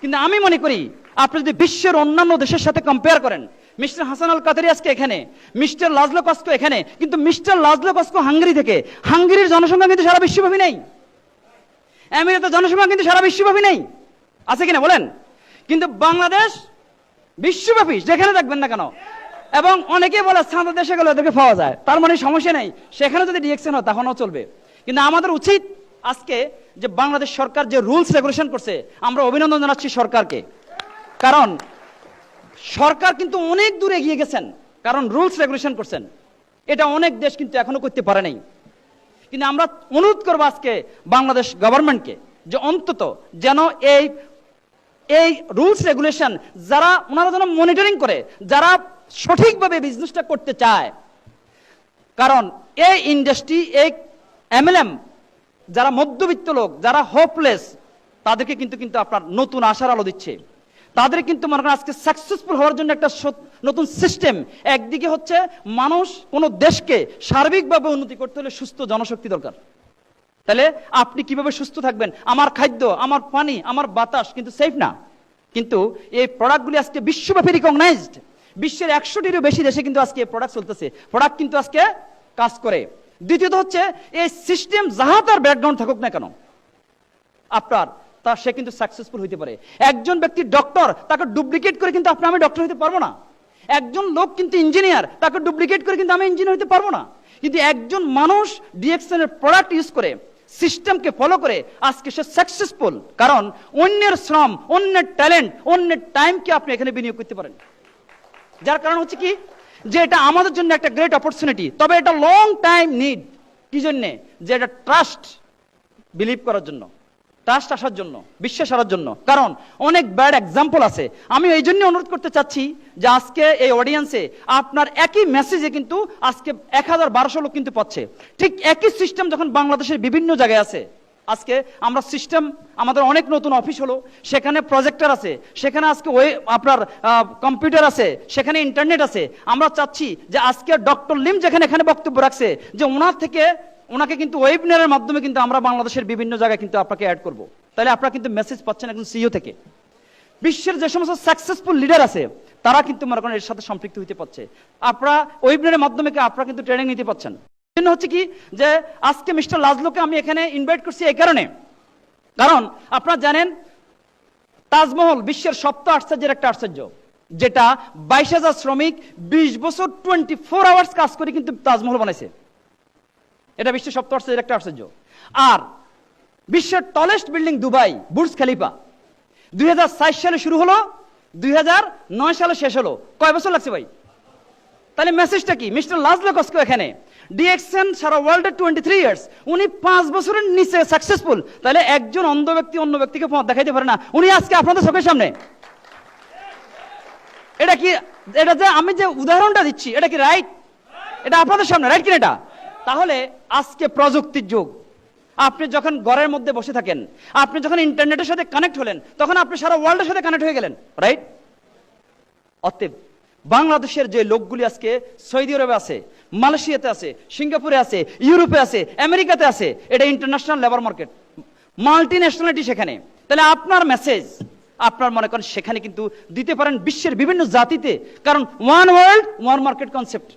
কিন্তু আমি মনে করি আপনি যদি বিশ্বের অন্যান্য দেশের সাথে কম্পেয়ার করেন, মিস্টার হাসান আল কাতারি আজকে এখানে, মিস্টার লাজলো কস্কো এখানে, কিন্তু মিস্টার লাজলো কস্কো হাঙ্গেরি থেকে। হাঙ্গেরির জনসংখ্যা কিন্তু সারা বিশ্বব্যাপী নেই, আমেরিকার জনসংখ্যা কিন্তু সারা বিশ্বব্যাপী নেই, আছে কিনা বলেন? কিন্তু বাংলাদেশ বিশ্বব্যাপী যেখানে দেখবেন না কেন, এবং অনেকেই বলে সামনের দেশে গেলে ওদেরকে পাওয়া যায়, তার মানে সমস্যা নেই, সেখানে যদি ডিএক্সএন হয় তখনও চলবে। কিন্তু আমাদের উচিত আজকে যে বাংলাদেশ সরকার যে রুলস রেগুলেশন করছে, আমরা অভিনন্দন জানাচ্ছি সরকারকে, কারণ সরকার কিন্তু অনেক দূর এগিয়ে গেছেন, কারণ রুলস রেগুলেশন করছেন। এটা অনেক দেশ কিন্তু এখনো করতে পারে নাই। কিন্তু আমরা অনুরোধ করবো আজকে বাংলাদেশ গভর্নমেন্টকে যে অন্তত যেন এই এই রুলস রেগুলেশন যারা ওনারা যেন মনিটরিং করে, যারা সঠিকভাবে বিজনেসটা করতে চায়। কারণ এই ইন্ডাস্ট্রি, এই এমএলএম যারা মধ্যবিত্ত লোক, যারা হোপলেস, তাদেরকে কিন্তু কিন্তু আপনার নতুন আশার আলো দিচ্ছে। তাদের কিন্তু মনে করেন আজকে সাকসেসফুল হওয়ার জন্য একটা নতুন সিস্টেম। একদিকে হচ্ছে মানুষ, কোন দেশকে সার্বিকভাবে উন্নতি করতে হলে সুস্থ জনশক্তি দরকার। তাহলে আপনি কিভাবে সুস্থ থাকবেন? আমার খাদ্য, আমার পানি, আমার বাতাস কিন্তু সেফ না। কিন্তু এই প্রোডাক্টগুলি আজকে বিশ্বব্যাপী রিকগনাইজড। বিশ্বের 100টিরও বেশি দেশে কিন্তু আজকে প্রোডাক্ট চলতেছে, প্রোডাক্ট কিন্তু আজকে কাজ করে। দ্বিতীয়ত হচ্ছে এই সিস্টেম যাহা তার ব্যাকগ্রাউন্ড থাকুক না কেন, আপনার তা সে কিন্তু সাকসেসফুল হইতে পারে। একজন ব্যক্তি ডক্টর, তাকে ডুপ্লিকেট করে কিন্তু আপনি আমি ডক্টর হইতে পারবো না। একজন লোক কিন্তু ইঞ্জিনিয়ার, তাকে ডুপ্লিকেট করে কিন্তু আমি ইঞ্জিনিয়ার হইতে পারবো না। কিন্তু একজন মানুষ ডিএক্সএন এর প্রোডাক্ট ইউজ করে, সিস্টেমকে ফলো করে আজকে সে সাকসেসফুল, কারণ অন্যের শ্রম, অন্যের ট্যালেন্ট, অন্যের টাইমকে আপনি এখানে বিনিয়োগ করতে পারেন। যার কারণ হচ্ছে কি, যে এটা আমাদের জন্য একটা গ্রেট অপরচুনিটি। তবে এটা লং টাইম নিড। কি জন্যে? যে এটা ট্রাস্ট বিলিভ করার জন্য, ট্রাস্ট আসার জন্য, বিশ্বাস আসার জন্য। কারণ অনেক ব্যাড এক্সাম্পল আছে। আমি এই জন্য অনুরোধ করতে চাচ্ছি যে আজকে এই অডিয়েন্সে আপনার একই মেসেজে কিন্তু আজকে 1000-1200 লোক কিন্তু পাচ্ছে। ঠিক একই সিস্টেম যখন বাংলাদেশের বিভিন্ন জায়গায় আছে, আজকে আমরা সিস্টেম, আমাদের অনেক নতুন অফিস হলো, সেখানে প্রজেক্টর আছে, সেখানে আজকে আপনার কম্পিউটার আছে, সেখানে ইন্টারনেট আছে। আমরা চাচ্ছি যে আজকে ডক্টর লিম যেখানে এখানে বক্তব্য রাখছে, যে ওনার থেকে ওনাকে কিন্তু ওয়েবিনারের মাধ্যমে কিন্তু আমরা বাংলাদেশের বিভিন্ন জায়গায় কিন্তু আপনাকে অ্যাড করব। তাহলে আপনারা কিন্তু মেসেজ পাচ্ছেন একজন সিইও থেকে। বিশ্বের যে সমস্ত সাকসেসফুল লিডার আছে তারা কিন্তু মনে করেন এর সাথে সম্পৃক্ত হতে পারছে। আপনারা ওয়েবিনারের মাধ্যমে আপনারা কিন্তু ট্রেনিং নিতে পারছেন। জন্য হচ্ছে কি, যে আজকে মিস্টার লাজলোকে আমি এখানে ইনভাইট করছি এই কারণে, কারণ আপনারা জানেন তাজমহল বিশ্বের সপ্ত আশ্চর্যের একটা আশ্চর্য, যেটা 22,000 শ্রমিক 20 বছর 24 আওয়ার্স কাজ করে কিন্তু তাজমহল বানাইছে। এটা বিশ্বের সপ্ত আশ্চর্যের একটা আশ্চর্য। আর বিশ্বের tallest building Dubai Burj Khalifa 2004 সালে শুরু হলো, 2009 সালে শেষ হলো। কয় বছর লাগছে ভাই? তাহলে মেসেজটা কি? মিস্টার লাজলো কস্কো এখানে ডিএক্সএন সারা ওয়ার্ল্ডে 23 ইয়ার্স, উনি 5 বছরের নিচে সাকসেসফুল। তাহলে একজন অন্ধ ব্যক্তি অন্য ব্যক্তিকে পথ দেখাইতে পারে না, উনি আজকে আপনাদের চোখের সামনে। এটা কি, এটা যে আমি যে উদাহরণটা দিচ্ছি, এটা কি রাইট? এটা আপনাদের সামনে রাইট কিনা এটা? তাহলে আজকে প্রযুক্তির যুগ। আপনি যখন ঘরের মধ্যে বসে থাকেন, আপনি যখন ইন্টারনেটের সাথে কানেক্ট হলেন, তখন আপনি সারা ওয়ার্ল্ডের সাথে কানেক্ট হয়ে গেলেন, রাইট? অতএব বাংলাদেশের যে লোকগুলি আজকে সৌদি আরবে আছে, মালয়েশিয়াতে আছে, সিঙ্গাপুরে আছে, ইউরোপে আছে, আমেরিকাতে আছে, এটা international labour market, multi nationality সেখানে। তাহলে আপনার মেসেজ আপনার মনে করেন সেখানে কিন্তু দিতে পারেন বিশ্বের বিভিন্ন জাতিতে, কারণ one world one market concept.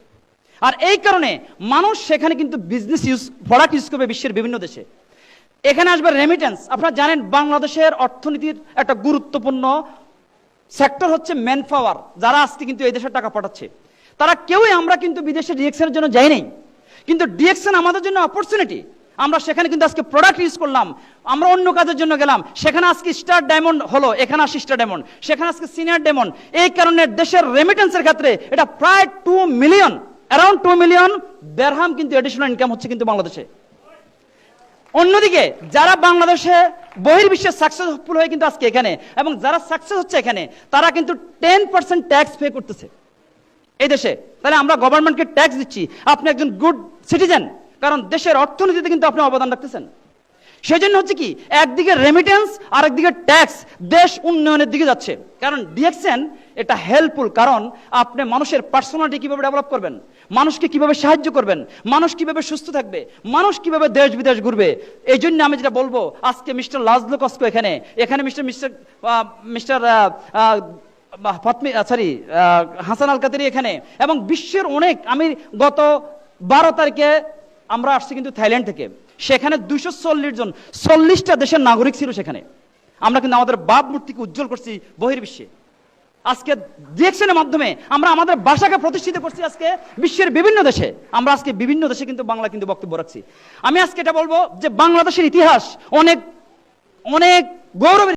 আর এই কারণে মানুষ সেখানে কিন্তু বিজনেস প্রোডাক্ট ইউজ করবে বিশ্বের বিভিন্ন দেশে। এখানে আসবে রেমিটেন্স। আপনারা জানেন বাংলাদেশের অর্থনীতির একটা গুরুত্বপূর্ণ সেক্টর হচ্ছে ম্যান পাওয়ার, যারা আজকে কিন্তু এই দেশে টাকা পাঠাচ্ছে। তারা কেউই আমরা কিন্তু বিদেশে ডিএক্সএনের জন্য যাই নাই, কিন্তু ডিএক্সএন আমাদের জন্য অপরচুনিটি। আমরা সেখানে কিন্তু আজকে প্রোডাক্ট ইউজ করলাম, আমরা অন্য কাজের জন্য গেলাম, সেখানে আজকে স্টার ডায়মন্ড হলো, এখানে আসি স্টার ডায়মন্ড, সেখানে আজকে সিনিয়র ডায়মন্ড। এই কারণে দেশের রেমিটেন্সের ক্ষেত্রে এটা প্রায় 2 মিলিয়ন, অ্যারাউন্ড 2 মিলিয়ন দেড়হাম কিন্তু এডিশনাল ইনকাম হচ্ছে কিন্তু বাংলাদেশে। অন্যদিকে যারা বাংলাদেশে বহির্বিশ্বে সাকসেসফুল হয়ে কিন্তু আজকে এখানে, এবং যারা সাকসেস হচ্ছে এখানে, তারা কিন্তু 10% ট্যাক্স পে করতেছে এই দেশে। তাহলে আমরা গভর্নমেন্টকে ট্যাক্স দিচ্ছি, আপনি একজন গুড সিটিজেন, কারণ দেশের অর্থনীতিতে কিন্তু আপনি অবদান রাখতেছেন। সেই জন্য হচ্ছে কি, একদিকে রেমিটেন্স আর একদিকে ট্যাক্স, দেশ উন্নয়নের দিকে যাচ্ছে। কারণ ডিএক্সএন এটা হেল্পফুল, কারণ আপনি মানুষের পার্সোনালিটি কিভাবে ডেভেলপ করবেন, মানুষকে কিভাবে সাহায্য করবেন, মানুষ কিভাবে সুস্থ থাকবে, মানুষ কিভাবে দেশ বিদেশ ঘুরবে। এই জন্য আমি যেটা বলবো, আজকে মিস্টার লাজলো কস্কো এখানে মিস্টার হাসান আল কাতারি এখানে, এবং বিশ্বের অনেক, আমি গত 12 তারিখে আমরা আসছি কিন্তু থাইল্যান্ড থেকে, সেখানে 240 জন 40টা দেশের নাগরিক ছিল সেখানে। আমরা কিন্তু আমাদের ভাবমূর্তিকে উজ্জ্বল করছি বহির্বিশ্বে। আজকে ডিএকশনের মাধ্যমে আমরা আমাদের ভাষাকে প্রতিষ্ঠিত করছি আজকে বিশ্বের বিভিন্ন দেশে। আমরা আজকে বিভিন্ন দেশে কিন্তু বাংলা কিন্তু বক্তব্য রাখছি। আমি আজকে এটা বলবো যে বাংলাদেশের ইতিহাস অনেক অনেক গৌরবের